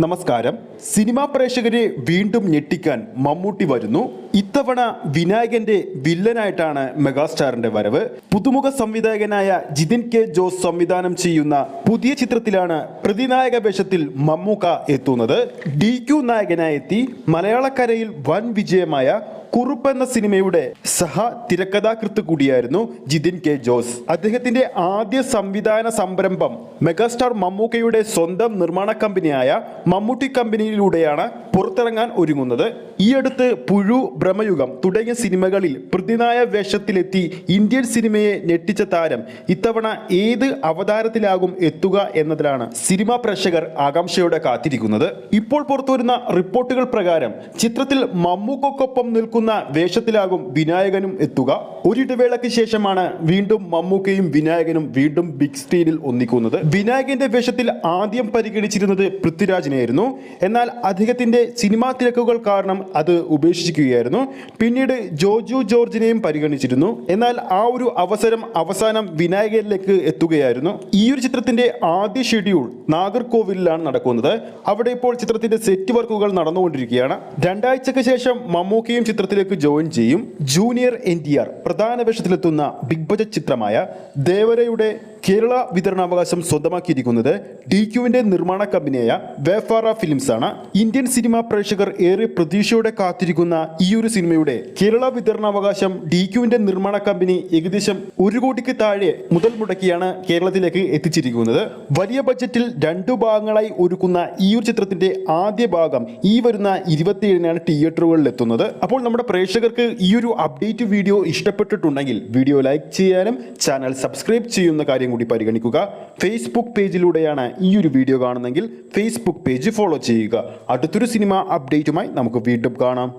നമസ്കാരം. സിനിമാ പ്രേക്ഷകരെ വീണ്ടും ഞെട്ടിക്കാൻ മമ്മൂട്ടി വരുന്നു. ഇത്തവണ വിനായകന്റെ വില്ലനായിട്ടാണ് മെഗാസ്റ്റാറിന്റെ വരവ്. പുതുമുഖ സംവിധായകനായ ജിതിൻ കെ ജോസ് സംവിധാനം ചെയ്യുന്ന പുതിയ ചിത്രത്തിലാണ് പ്രതിനായക വേഷത്തിൽ മമ്മൂക്ക എത്തുന്നത്. DQ നായകനായി എത്തി മലയാളക്കരയിൽ വൻ വിജയമായ കുറുപ്പ് എന്ന സിനിമയുടെ സഹ തിരക്കഥാകൃത്ത് കൂടിയായിരുന്നു ജിതിൻ കെ ജോസ്. അദ്ദേഹത്തിന്റെ ആദ്യ സംവിധാന സംരംഭം മെഗാസ്റ്റാർ മമ്മൂക്കയുടെ സ്വന്തം നിർമ്മാണ കമ്പനിയായ മമ്മൂട്ടി കമ്പനിയിലൂടെയാണ് പുറത്തിറങ്ങാൻ ഒരുങ്ങുന്നത്. ഈ അടുത്ത് പുഴു, ഭ്രമയുഗം തുടങ്ങിയ സിനിമകളിൽ പ്രതിനായക വേഷത്തിലെത്തി ഇന്ത്യൻ സിനിമയെ ഞെട്ടിച്ച താരം ഇത്തവണ ഏത് അവതാരത്തിലാകും എത്തുക എന്നതിലാണ് സിനിമാ പ്രേക്ഷകർ ആകാംക്ഷയോടെ കാത്തിരിക്കുന്നത്. ഇപ്പോൾ പുറത്തുവരുന്ന റിപ്പോർട്ടുകൾ പ്രകാരം ചിത്രത്തിൽ മമ്മൂക്കൊപ്പം നിൽക്കുന്ന വേഷത്തിലാകും വിനായകനും എത്തുക. ഒരിടവേളയ്ക്ക് ശേഷമാണ് വീണ്ടും മമ്മൂക്കയും വിനായകനും വീണ്ടും ബിഗ് സ്ക്രീനിൽ ഒന്നിക്കുന്നത്. വിനായകന്റെ വേഷത്തിൽ ആദ്യം പരിഗണിച്ചിരുന്നത് പൃഥ്വിരാജിനെയായിരുന്നു. എന്നാൽ അദ്ദേഹത്തിന്റെ സിനിമാ തിരക്കുകൾ കാരണം അത് ഉപേക്ഷിക്കുകയായിരുന്നു. പിന്നീട് ജോജു ജോർജിനെയും പരിഗണിച്ചിരുന്നു. എന്നാൽ ആ ഒരു അവസാനം വിനായകനിലേക്ക് എത്തുകയായിരുന്നു. ഈ ഒരു ചിത്രത്തിന്റെ ആദ്യ ഷെഡ്യൂൾ നാഗർകോവിലാണ് നടക്കുന്നത്. അവിടെ ഇപ്പോൾ ചിത്രത്തിന്റെ സെറ്റ് വർക്കുകൾ നടന്നുകൊണ്ടിരിക്കുകയാണ്. 2 ആഴ്ചയ്ക്ക് ശേഷം മമ്മൂക്കയും ചിത്രത്തിലേക്ക് ജോയിൻ ചെയ്യും. ജൂനിയർ NTR പ്രധാന വേഷത്തിലെത്തുന്ന ബിഗ് ബജറ്റ് ചിത്രമായ ദേവരയുടെ കേരള വിതരണാവകാശം സ്വന്തമാക്കിയിരിക്കുന്നത് DQവിന്റെ നിർമ്മാണ കമ്പനിയായ വേഫാറ ഫിലിംസ് ആണ്. ഇന്ത്യൻ സിനിമാ പ്രേക്ഷകർ ഏറെ പ്രതീക്ഷയോടെ കാത്തിരിക്കുന്ന ഈ ഒരു സിനിമയുടെ കേരള വിതരണാവകാശം DQവിന്റെ നിർമ്മാണ കമ്പനി ഏകദേശം 1 കോടിക്ക് താഴെ മുതൽ മുടക്കിയാണ് കേരളത്തിലേക്ക് എത്തിച്ചിരിക്കുന്നത്. വലിയ ബഡ്ജറ്റിൽ 2 ഭാഗങ്ങളായി ഒരുക്കുന്ന ഈ ഒരു ചിത്രത്തിന്റെ ആദ്യ ഭാഗം ഈ വരുന്ന 27-നാണ് തിയേറ്ററുകളിൽ എത്തുന്നത്. അപ്പോൾ നമ്മുടെ പ്രേക്ഷകർക്ക് ഈ ഒരു അപ്ഡേറ്റ് വീഡിയോ ഇഷ്ടപ്പെട്ടിട്ടുണ്ടെങ്കിൽ വീഡിയോ ലൈക്ക് ചെയ്യാനും ചാനൽ സബ്സ്ക്രൈബ് ചെയ്യുന്ന കാര്യം കൂടി പരിഗണിക്കുക. ഫേസ്ബുക്ക് പേജിലൂടെയാണ് ഈ ഒരു വീഡിയോ കാണുന്നതെങ്കിൽ ഫേസ്ബുക്ക് പേജ് ഫോളോ ചെയ്യുക. അടുത്തൊരു സിനിമ അപ്ഡേറ്റുമായി നമുക്ക് വീണ്ടും കാണാം.